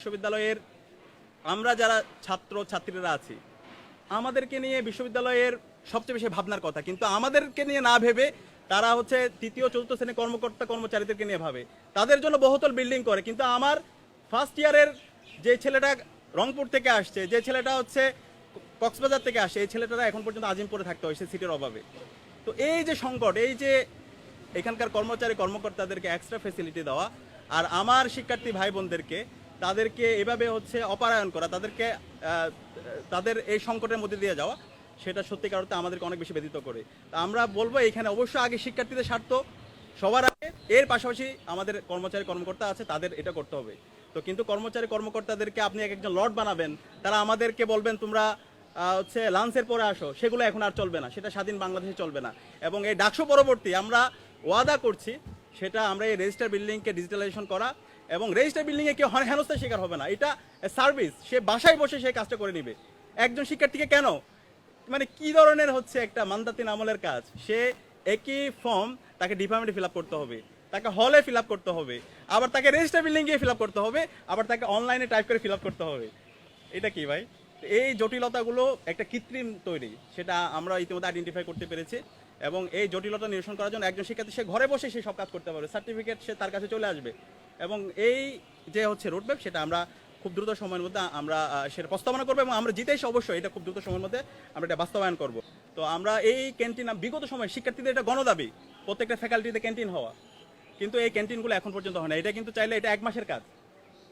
বিশ্ববিদ্যালয়ের আমরা যারা ছাত্র ছাত্রীরা আছি আমাদেরকে নিয়ে বিশ্ববিদ্যালয়ের সবচেয়ে বেশি ভাবনার কথা, কিন্তু আমাদেরকে নিয়ে না ভেবে তারা হচ্ছে তৃতীয় চতুর্থ শ্রেণীর কর্মকর্তা কর্মচারীদেরকে নিয়ে ভাবে, তাদের জন্য বহুতল বিল্ডিং করে। কিন্তু আমার ফার্স্ট ইয়ারের যে ছেলেটা রংপুর থেকে আসছে, যে ছেলেটা হচ্ছে কক্সবাজার থেকে আসে, এই ছেলেটারা এখন পর্যন্ত আজিমপুরে থাকতে হয়েছে সিটির অভাবে। তো এই যে সংকট, এই যে এখানকার কর্মচারী কর্মকর্তাদেরকে এক্সট্রা ফ্যাসিলিটি দেওয়া আর আমার শিক্ষার্থী ভাই বোনদেরকে তাদেরকে এভাবে হচ্ছে অপরায়ণ করা, তাদেরকে তাদের এই সংকটের মধ্যে দিয়ে যাওয়া, সেটা সত্যিকার অর্থে আমাদেরকে অনেক বেশি ব্যথিত করে। তা আমরা বলবো এখানে অবশ্যই আগে শিক্ষার্থীদের স্বার্থ সবার আগে, এর পাশাপাশি আমাদের কর্মচারী কর্মকর্তা আছে তাদের এটা করতে হবে। তো কিন্তু কর্মচারী কর্মকর্তাদেরকে আপনি এক একজন লর্ড বানাবেন, তারা আমাদেরকে বলবেন তোমরা হচ্ছে লাঞ্চের পরে আসো, সেগুলো এখন আর চলবে না, সেটা স্বাধীন বাংলাদেশে চলবে না। এবং এই ডাকসু পরবর্তী আমরা ওয়াদা করছি সেটা আমরা এই রেজিস্টার বিল্ডিংকে ডিজিটালাইজেশন করা, এবং রেজিস্টার বিল্ডিংয়ে কেউ হেনস্থার শিকার হবে না, এটা সার্ভিস, সে বাসায় বসে সে কাজটা করে নিবে। একজন শিক্ষার্থীকে কেন, মানে কি ধরনের হচ্ছে একটা মান্দাতিন আমলের কাজ, সে একই ফর্ম তাকে ডিপার্টমেন্টে ফিল আপ করতে হবে, তাকে হলে ফিল আপ করতে হবে, আবার তাকে রেজিস্টার বিল্ডিং গিয়ে ফিল আপ করতে হবে, আবার তাকে অনলাইনে টাইপ করে ফিল আপ করতে হবে। এটা কি ভাই? এই জটিলতাগুলো একটা কৃত্রিম তৈরি, সেটা আমরা ইতিমধ্যে আইডেন্টিফাই করতে পেরেছি। এবং এই জটিলতা নিরসন করার জন্য একজন শিক্ষার্থী সে ঘরে বসে সে সব কাজ করতে পারবে, সার্টিফিকেট সে তার কাছে চলে আসবে। এবং এই যে হচ্ছে রোডম্যাপ, সেটা আমরা খুব দ্রুত সময়ের মধ্যে আমরা সেটা প্রস্তাবনা করবো, এবং আমরা জিতেই অবশ্যই এটা খুব দ্রুত সময়ের মধ্যে আমরা এটা বাস্তবায়ন করব। তো আমরা এই ক্যান্টিন বিগত সময় শিক্ষার্থীদের এটা গণদাবি, প্রত্যেকটা ফ্যাকাল্টিতে ক্যান্টিন হওয়া, কিন্তু এই ক্যান্টিনগুলো এখন পর্যন্ত হয় না। এটা কিন্তু চাইলে এটা 1 মাসের কাজ।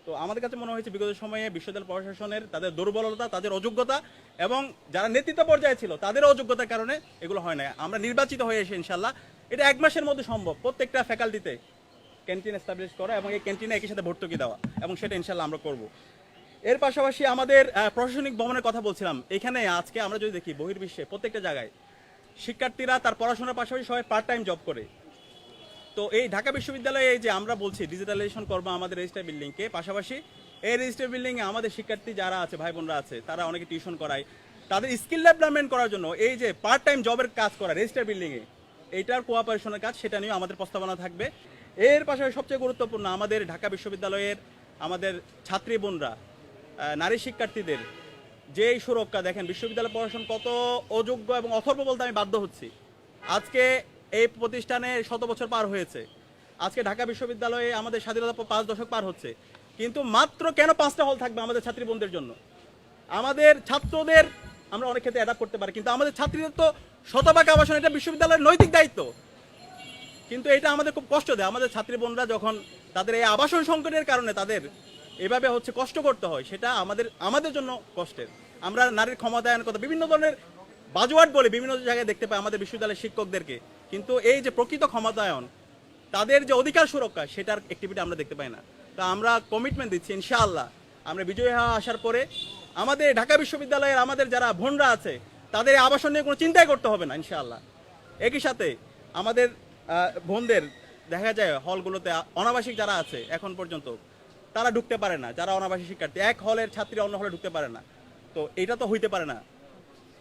তো আমাদের কাছে মনে হয়েছে বিগত সময়ে বিশ্ববিদ্যালয় প্রশাসনের তাদের দুর্বলতা, তাদের অযোগ্যতা, এবং যারা নেতৃত্ব পর্যায়ে ছিল তাদের অযোগ্যতার কারণে এগুলো হয় না। আমরা নির্বাচিত হয়ে এসে ইনশাল্লাহ এটা 1 মাসের মধ্যে সম্ভব প্রত্যেকটা ফ্যাকাল্টিতে ক্যান্টিন এস্টাবলিশ করা এবং এই ক্যান্টিনে একই সাথে ভর্তুকি দেওয়া, এবং সেটা ইনশাল্লাহ আমরা করব। এর পাশাপাশি আমাদের প্রশাসনিক ভবনের কথা বলছিলাম, এখানে আজকে আমরা যদি দেখি বহির্বিশ্বে প্রত্যেকটা জায়গায় শিক্ষার্থীরা তার পড়াশোনার পাশাপাশি সবাই পার্ট টাইম জব করে। তো এই ঢাকা বিশ্ববিদ্যালয়ে এই যে আমরা বলছি ডিজিটালাইজেশন করবো আমাদের রেজিস্টার বিল্ডিংকে, পাশাপাশি এই রেজিস্টার বিল্ডিংয়ে আমাদের শিক্ষার্থী যারা আছে ভাই বোনরা আছে তারা অনেকে টিউশন করায়, তাদের স্কিল ডেভেলপমেন্ট করার জন্য এই যে পার্ট টাইম জবের কাজ করা রেজিস্টার বিল্ডিংয়ে, এইটার কোঅপারেশনের কাজ, সেটা নিয়েও আমাদের প্রস্তাবনা থাকবে। এর পাশাপাশি সবচেয়ে গুরুত্বপূর্ণ আমাদের ঢাকা বিশ্ববিদ্যালয়ের আমাদের ছাত্রী বোনরা, নারী শিক্ষার্থীদের যেই সুরক্ষা, দেখেন বিশ্ববিদ্যালয় প্রশাসন কত অযোগ্য এবং অথর্ব বলতে আমি বাধ্য হচ্ছি। আজকে এই প্রতিষ্ঠানে 100 বছর পার হয়েছে, আজকে ঢাকা বিশ্ববিদ্যালয়ে আমাদের স্বাধীনতা 5 দশক পার হচ্ছে, কিন্তু মাত্র কেন 5টা হল থাকবে আমাদের ছাত্রী বোনদের জন্য? আমাদের ছাত্রদের আমরা অনেক ক্ষেত্রে অ্যাডাপ্ট করতে পারি, কিন্তু আমাদের ছাত্রীদের তো শতভাগ আবাসন, এটা বিশ্ববিদ্যালয়ের নৈতিক দায়িত্ব। কিন্তু এটা আমাদের খুব কষ্ট দেয়, আমাদের ছাত্রী বোনরা যখন তাদের এই আবাসন সংকটের কারণে তাদের এভাবে হচ্ছে কষ্ট করতে হয়, সেটা আমাদের জন্য কষ্টের। আমরা নারীর ক্ষমতায়নের কথা বিভিন্ন ধরনের বাজওয়ার্ড বলে বিভিন্ন জায়গায় দেখতে পাই আমাদের বিশ্ববিদ্যালয়ের শিক্ষকদেরকে, কিন্তু এই যে প্রকৃত ক্ষমতায়ন, তাদের যে অধিকার সুরক্ষা, সেটার অ্যাক্টিভিটি আমরা দেখতে পাই না। তা আমরা কমিটমেন্ট দিচ্ছি ইনশাআল্লাহ আমরা বিজয়ী হওয়া আসার পরে আমাদের ঢাকা বিশ্ববিদ্যালয়ের আমাদের যারা বোনরা আছে তাদের আবাসন নিয়ে কোনো চিন্তাই করতে হবে না ইনশাআল্লাহ। একই সাথে আমাদের বোনদের দেখা যায় হলগুলোতে অনাবাসিক যারা আছে এখন পর্যন্ত তারা ঢুকতে পারে না, যারা অনাবাসিক শিক্ষার্থী এক হলের ছাত্রী অন্য হলে ঢুকতে পারে না। তো এটা তো হইতে পারে না।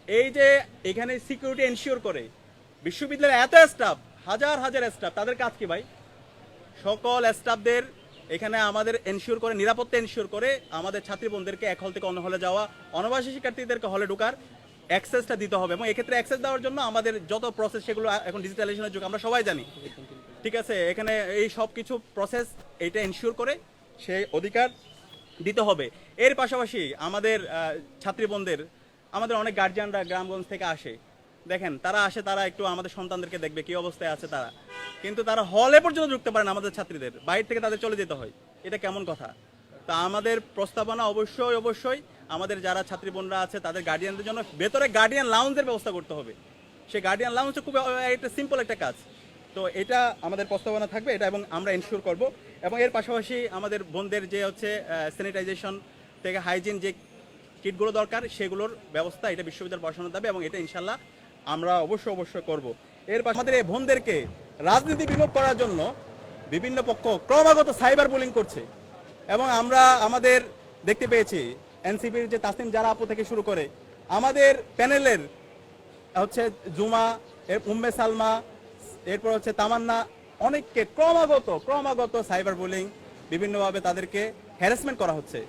এই যে এখানে সিকিউরিটি এনশিওর করে বিশ্ববিদ্যালয়ের এত স্টাফ, হাজার হাজার স্টাফ, তাদের কাজ কি ভাই? সকল স্টাফদের এখানে আমাদের এনশিওর করে, নিরাপত্তা এনশিওর করে আমাদের ছাত্রী বোনদেরকে এক হল থেকে অন্য হলে যাওয়া, অনাবাসী শিক্ষার্থীদেরকে হলে ঢোকার অ্যাক্সেসটা দিতে হবে। এবং এক্ষেত্রে অ্যাক্সেস দেওয়ার জন্য আমাদের যত প্রসেস সেগুলো এখন ডিজিটালাইজেশনের যুগ, আমরা সবাই জানি, ঠিক আছে? এখানে এই সব কিছু প্রসেস এইটা এনশিওর করে সেই অধিকার দিতে হবে। এর পাশাপাশি আমাদের ছাত্রী বোনদের, আমাদের অনেক গার্জিয়ানরা গ্রামগঞ্জ থেকে আসে, দেখেন তারা আসে, তারা একটু আমাদের সন্তানদেরকে দেখবে কি অবস্থায় আছে তারা, কিন্তু তারা হলে পর্যন্ত ঢুকতে পারে না, আমাদের ছাত্রীদের বাইরে থেকে তাদের চলে যেতে হয়। এটা কেমন কথা? তা আমাদের প্রস্তাবনা অবশ্যই আমাদের যারা ছাত্রী বোনরা আছে তাদের গার্ডিয়ানদের জন্য ভেতরে গার্ডিয়ান লাউঞ্জের ব্যবস্থা করতে হবে। সেই গার্ডিয়ান লাউঞ্জ খুব একটা সিম্পল একটা কাজ। তো এটা আমাদের প্রস্তাবনা থাকবে এটা, এবং আমরা এনশিওর করব। এবং এর পাশাপাশি আমাদের বোনদের যে হচ্ছে স্যানিটাইজেশন থেকে হাইজিন যে কিটগুলো দরকার সেগুলোর ব্যবস্থা এটা বিশ্ববিদ্যালয় প্রশাসনের দাবি, এবং এটা ইনশাল্লাহ আমরা অবশ্যই করব। এর পাশে আমাদের এই বোনদেরকে রাজনীতি বিমুখ করার জন্য বিভিন্ন পক্ষ ক্রমাগত সাইবার বুলিং করছে, এবং আমরা আমাদের দেখতে পেয়েছি এনসিপির যে তাসনিম জারা আপু থেকে শুরু করে আমাদের প্যানেলের হচ্ছে জুমা, উম্মে সালমা, এরপর হচ্ছে তামান্না, অনেককে ক্রমাগত সাইবার বুলিং, বিভিন্নভাবে তাদেরকে হ্যারাসমেন্ট করা হচ্ছে।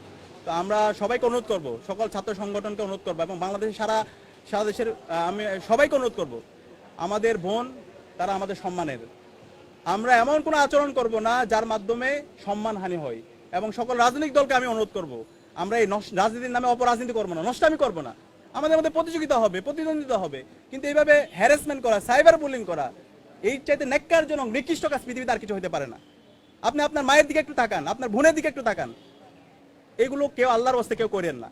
তো আমরা সবাইকে অনুরোধ করব, সকল ছাত্র সংগঠনকে অনুরোধ করবো এবং বাংলাদেশের সারা দেশের আমি সবাইকে অনুরোধ করব, আমাদের বোন তারা আমাদের সম্মানের। আমরা এমন কোনো আচরণ করব না যার মাধ্যমে সম্মানহানি হয়। এবং সকল রাজনৈতিক দলকে আমি অনুরোধ করব, আমরা এই রাজনীতির নামে অপরাজনীতি করবো না, নষ্টামি করবো না। আমাদের মধ্যে প্রতিযোগিতা হবে, প্রতিদ্বন্দ্বিতা হবে, কিন্তু এইভাবে হ্যারাসমেন্ট করা, সাইবার বুলিং করা, এই চাইতে ন্যাক্কারজনক নিকৃষ্ট কাজ পৃথিবীতে আর কিছু হতে পারে না। আপনি আপনার মায়ের দিকে একটু তাকান, আপনার বোনের দিকে একটু তাকান, এগুলো কেউ আল্লাহর ওয়াস্তে কেউ করেন না।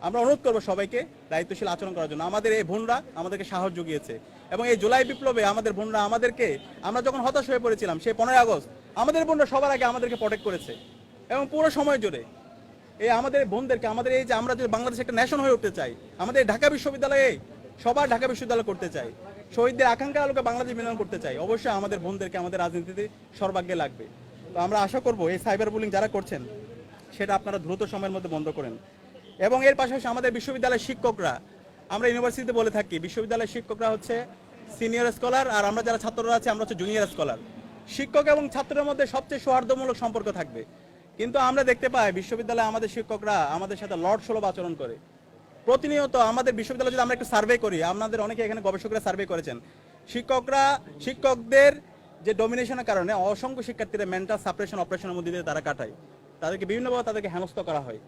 আমরা অনুরোধ করবো সবাইকে দায়িত্বশীল আচরণ করার জন্য। আমাদের এই বোনরা আমাদেরকে সাহস জুগিয়েছে এবং এই জুলাই বিপ্লবে আমাদের বোনরা আমাদেরকে, আমরা যখন হতাশ হয়ে পড়েছিলাম সেই 15 আগস্ট, আমাদের বোনরা সবার আগে আমাদেরকে প্রোটেক্ট করেছে এবং পুরো সময় জুড়ে এই আমাদের বোনদেরকে, আমাদের এই যে আমরা যদি বাংলাদেশে একটা ন্যাশন হয়ে উঠতে চাই, আমাদের ঢাকা বিশ্ববিদ্যালয়ে সবার ঢাকা বিশ্ববিদ্যালয় করতে চাই, শহীদদের আকাঙ্ক্ষার আলোকে বাংলাদেশ বিনিয়োগ করতে চাই, অবশ্যই আমাদের বোনদেরকে আমাদের রাজনীতিতে সর্বাগ্যে লাগবে। তো আমরা আশা করব এই সাইবার বুলিং যারা করছেন সেটা আপনারা দ্রুত সময়ের মধ্যে বন্ধ করেন। এবং এর পাশাপাশি আমাদের বিশ্ববিদ্যালয়ের শিক্ষকরা, আমরা ইউনিভার্সিটিতে বলে থাকি বিশ্ববিদ্যালয়ের শিক্ষকরা হচ্ছে সিনিয়র স্কলার, আর আমরা যারা ছাত্ররা আছে আমরা হচ্ছে জুনিয়র স্কলার। শিক্ষক এবং ছাত্রের মধ্যে সবচেয়ে সৌহার্দ্যমূলক সম্পর্ক থাকবে, কিন্তু আমরা দেখতে পাই বিশ্ববিদ্যালয়ে আমাদের শিক্ষকরা আমাদের সাথে লর্ড সুলভ আচরণ করে। প্রতিনিয়ত আমাদের বিশ্ববিদ্যালয়ে যদি আমরা একটু সার্ভে করি, আমাদের অনেকে এখানে গবেষকরা সার্ভে করেছেন, শিক্ষকদের যে ডমিনেশনের কারণে অসংখ্য শিক্ষার্থীরা মেন্টাল সাপ্রেশন অপারেশনের মধ্যে দিয়ে তারা কাটায়, তাদেরকে বিভিন্নভাবে তাদেরকে হেনস্থ করা হয়।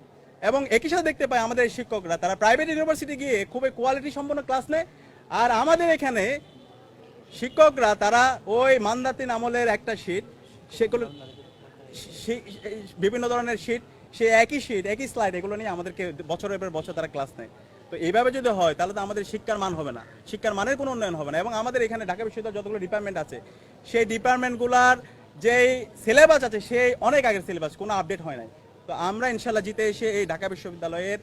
এবং একই সাথে দেখতে পাই আমাদের এই শিক্ষকরা তারা প্রাইভেট ইউনিভার্সিটি গিয়ে খুবই কোয়ালিটি সম্পন্ন ক্লাস নেয়, আর আমাদের এখানে শিক্ষকরা তারা ওই মান্দাতিন আমলের একটা শীট, সেগুলো বিভিন্ন ধরনের শীট, সে একই শীট একই স্লাইড, এগুলো নিয়ে আমাদেরকে বছরের পর বছর তারা ক্লাস নেয়। তো এইভাবে যদি হয় তাহলে তো আমাদের শিক্ষার মান হবে না, শিক্ষার মানের কোনো উন্নয়ন হবে না। এবং আমাদের এখানে ঢাকা বিশ্ববিদ্যালয় যতগুলো ডিপার্টমেন্ট আছে সেই ডিপার্টমেন্টগুলোর যেই সিলেবাস আছে সেই অনেক আগের সিলেবাস, কোনো আপডেট হয় নাই। তো আমরা ইনশাল্লাহ জিতে এসে এই ঢাকা বিশ্ববিদ্যালয়ের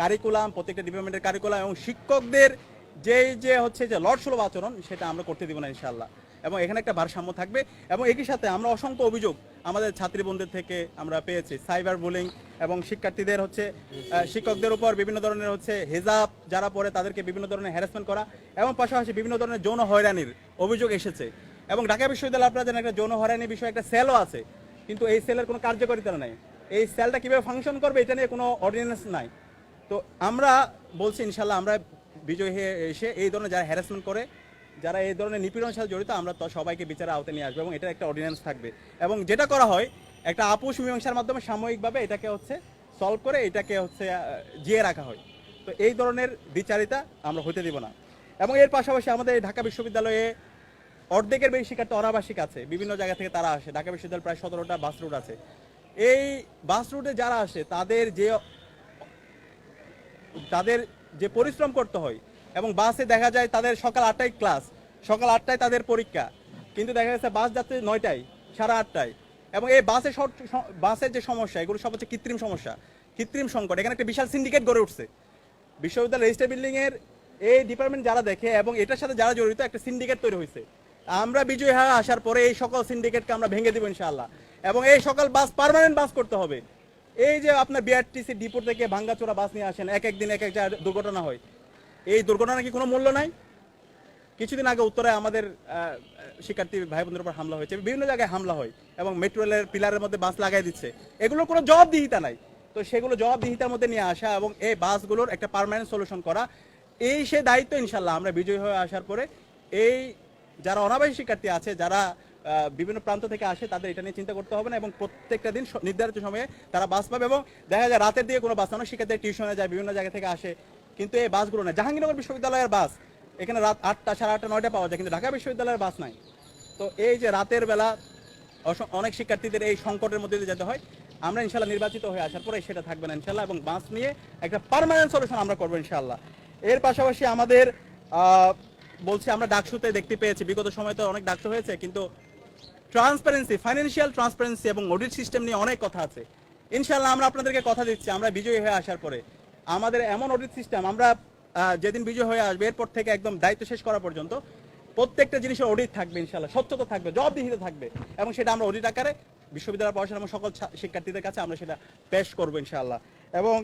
কারিকুলাম, প্রত্যেকটা ডিপার্টমেন্টের কারিকুলাম এবং শিক্ষকদের যে হচ্ছে যে লর্ড সুলভ আচরণ, সেটা আমরা করতে দিব না ইনশাল্লাহ। এবং এখানে একটা ভারসাম্য থাকবে। এবং একই সাথে আমরা অসংখ্য অভিযোগ আমাদের ছাত্রী বোনদের থেকে আমরা পেয়েছি, সাইবার বুলিং এবং শিক্ষার্থীদের হচ্ছে শিক্ষকদের উপর বিভিন্ন ধরনের হচ্ছে হেজাব যারা পড়ে তাদেরকে বিভিন্ন ধরনের হ্যারাসমেন্ট করা এবং পাশাপাশি বিভিন্ন ধরনের যৌন হয়রানির অভিযোগ এসেছে। এবং ঢাকা বিশ্ববিদ্যালয় আপনারা জানেন একটা যৌন হয়রানির বিষয়ে একটা সেলও আছে, কিন্তু এই সেলের কোনো কার্যকারিতা নাই। এই সেলটা কীভাবে ফাংশন করবে এটা নিয়ে কোনো অর্ডিন্যান্স নাই। তো আমরা বলছি ইনশাল্লাহ আমরা বিজয়ী হয়ে এসে এই ধরনের যারা হ্যারাসমেন্ট করে, যারা এই ধরনের নিপীড়নের সাথে জড়িত, আমরা তো সবাইকে বিচারের আওতায় নিয়ে আসবো এবং এটা একটা অর্ডিন্যান্স থাকবে। এবং যেটা করা হয় একটা আপোষ মীমাংসার মাধ্যমে সাময়িকভাবে এটাকে হচ্ছে সলভ করে এটাকে হচ্ছে জিয়ে রাখা হয়। তো এই ধরনের বিচারিতা আমরা হতে দিব না। এবং এর পাশাপাশি আমাদের ঢাকা বিশ্ববিদ্যালয়ে অর্ধেকের বেশি শিক্ষার্থী অনাবাসিক আছে, বিভিন্ন জায়গা থেকে তারা আসে। ঢাকা বিশ্ববিদ্যালয় প্রায় 17টা বাস রুট আছে। এই বাস রুটে যারা আসে তাদের যে পরিশ্রম করতে হয়, এবং বাসে দেখা যায় তাদের সকাল 8টায় ক্লাস, সকাল 8টায় তাদের পরীক্ষা, কিন্তু দেখা যাচ্ছে বাস যাচ্ছে 9টায়, 8:30টায়। এবং এই বাসের যে সমস্যা, এগুলো সব হচ্ছে কৃত্রিম সমস্যা, কৃত্রিম সংকট। এখানে একটা বিশাল সিন্ডিকেট গড়ে উঠছে বিশ্ববিদ্যালয় রেজিস্ট্রার বিল্ডিং এর এই ডিপার্টমেন্ট যারা দেখে এবং এটার সাথে যারা জড়িত, একটা সিন্ডিকেট তৈরি হয়েছে। আমরা বিজয়ী হয়ে আসার পরে এই সকল সিন্ডিকেটকে আমরা ভেঙে দেবো ইনশাআল্লাহ। এবং এই সকল বাস পার্মানেন্ট বাস করতে হবে। এই যে আপনার বিআরটিসি ডিপো থেকে ভাঙ্গাচোরা বাস নিয়ে আসেন, এক একদিন এক এক জায়গায় দুর্ঘটনা হয়। এই দুর্ঘটনা কি কোনো মূল্য নাই? কিছুদিন আগে উত্তরায় আমাদের শিক্ষার্থী ভাই বোনদের উপর হামলা হয়েছে, বিভিন্ন জায়গায় হামলা হয় এবং মেট্রো রেলের পিলারের মধ্যে বাস লাগাই দিচ্ছে। এগুলোর কোনো জবাবদিহিতা নাই। তো সেগুলো জবাবদিহিতার মধ্যে নিয়ে আসা এবং এই বাসগুলোর একটা পার্মানেন্ট সলিউশন করা, এই সে দায়িত্ব ইনশাল্লাহ আমরা বিজয়ী হয়ে আসার পরে এই যারা অনাবাসী শিক্ষার্থী আছে, যারা বিভিন্ন প্রান্ত থেকে আসে, তাদের এটা নিয়ে চিন্তা করতে হবে না। এবং প্রত্যেকটা দিন নির্ধারিত সময়ে তারা বাস পাবে। এবং দেখা যায় রাতের দিকে কোনো বাস, অনেক শিক্ষার্থী টিউশনে যায়, বিভিন্ন জায়গা থেকে আসে, কিন্তু এই বাসগুলো না। জাহাঙ্গীরনগর বিশ্ববিদ্যালয়ের বাস এখানে রাত 8টা, 8:30, 9টা পাওয়া যায়, কিন্তু ঢাকা বিশ্ববিদ্যালয়ের বাস নাই। তো এই যে রাতের বেলা অনেক শিক্ষার্থীদের এই সংকটের মধ্যে দিয়ে যেতে হয়, আমরা ইনশাল্লাহ নির্বাচিত হয়ে আসার পরে সেটা থাকবে না ইনশাল্লাহ। এবং বাস নিয়ে একটা পার্মানেন্ট সলিউশন আমরা করবো ইনশাল্লাহ। এর পাশাপাশি আমাদের বলছি আমরা ডাকসুতে দেখতে পেয়েছি, বিগত সময় তো অনেক ডাকসু হয়েছে, কিন্তু ট্রান্সপারেন্সি, ফাইন্যান্সিয়াল ট্রান্সপারেন্সি এবং অডিট সিস্টেম নিয়ে অনেক কথা আছে। ইনশাল্লাহ আমরা আপনাদেরকে কথা দিচ্ছি, আমরা বিজয়ী হয়ে আসার পরে আমাদের এমন অডিট সিস্টেম, আমরা যেদিন বিজয় হয়ে আসবে এরপর থেকে একদম দায়িত্ব শেষ করা পর্যন্ত প্রত্যেকটা জিনিসের অডিট থাকবে ইনশাল্লাহ, স্বচ্ছতা থাকবে, জবাবদিহিতা থাকবে। এবং সেটা আমরা অডিট আকারে বিশ্ববিদ্যালয় প্রশাসন এবং সকল শিক্ষার্থীদের কাছে আমরা সেটা পেশ করবো ইনশাল্লাহ। এবং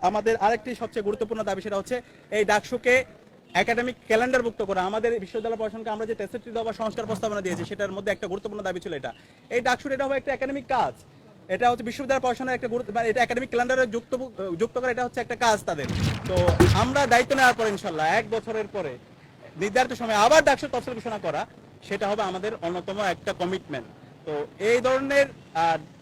আমাদের আরেকটি সবচেয়ে গুরুত্বপূর্ণ দাবি, সেটা হচ্ছে এই ডাকসুকে একাডেমিক ক্যালেন্ডারভুক্ত করা। আমাদের বিশ্ববিদ্যালয় প্রশাসনকে আমরা যে 63 দফা সংস্কার প্রস্তাবনা দিয়েছি, সেটার মধ্যে একটা গুরুত্বপূর্ণ দাবি ছিল এটা। এই ডাকসুর এটা হবে একটা একাডেমিক কাজ। এটা হচ্ছে বিশ্ববিদ্যালয় পড়াশোনার একটা গুরুত্ব, এটা একাডেমিক ক্যালেন্ডারে যুক্ত করে, এটা হচ্ছে একটা কাজ তাদের। তো আমরা দায়িত্ব নেওয়ার পর ইনশাল্লাহ 1 বছরের পরে নির্ধারিত সময় আবার ডাকসুর তফসিল ঘোষণা করা, সেটা হবে আমাদের অন্যতম একটা কমিটমেন্ট। তো এই ধরনের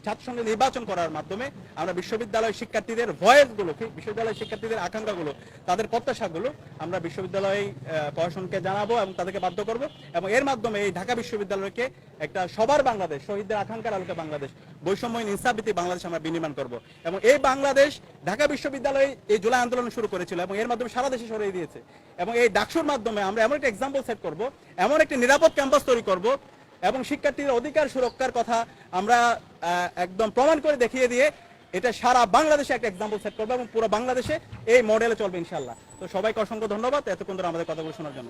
ছাত্র সংসদ নির্বাচন করার মাধ্যমে আমরা বিশ্ববিদ্যালয় শিক্ষার্থীদের ভয়েসগুলো, বিশ্ববিদ্যালয় শিক্ষার্থীদের আকাঙ্ক্ষাগুলো, তাদের প্রত্যাশাগুলো আমরা বিশ্ববিদ্যালয় প্রশাসনকে জানাবো এবং তাদেরকে বাধ্য করব, এবং এর মাধ্যমে এই ঢাকা বিশ্ববিদ্যালয়কে একটা সবার বাংলাদেশ, শহীদদের আকাঙ্ক্ষার আলোকে বাংলাদেশ, বৈষম্যহীন ইনসাফভিত্তিক বাংলাদেশ আমরা বিনির্মাণ করব। এবং এই বাংলাদেশ ঢাকা বিশ্ববিদ্যালয় এই জুলাই আন্দোলন শুরু করেছিল এবং এর মাধ্যমে সারা দেশে ছড়িয়ে দিয়েছে। এবং এই ডাকসুর মাধ্যমে আমরা এমন একটা এক্সাম্পল সেট করব, এমন একটি নিরাপদ ক্যাম্পাস তৈরি করব এবং শিক্ষার্থীদের অধিকার সুরক্ষার কথা আমরা একদম প্রমাণ করে দেখিয়ে দিয়ে এটা সারা বাংলাদেশে একটা এক্সাম্পল সেট করবো এবং পুরো বাংলাদেশে এই মডেলে চলবে ইনশাল্লাহ। তো সবাইকে অসংখ্য ধন্যবাদ এতক্ষণ ধরে আমাদের কথাগুলো শোনার জন্য।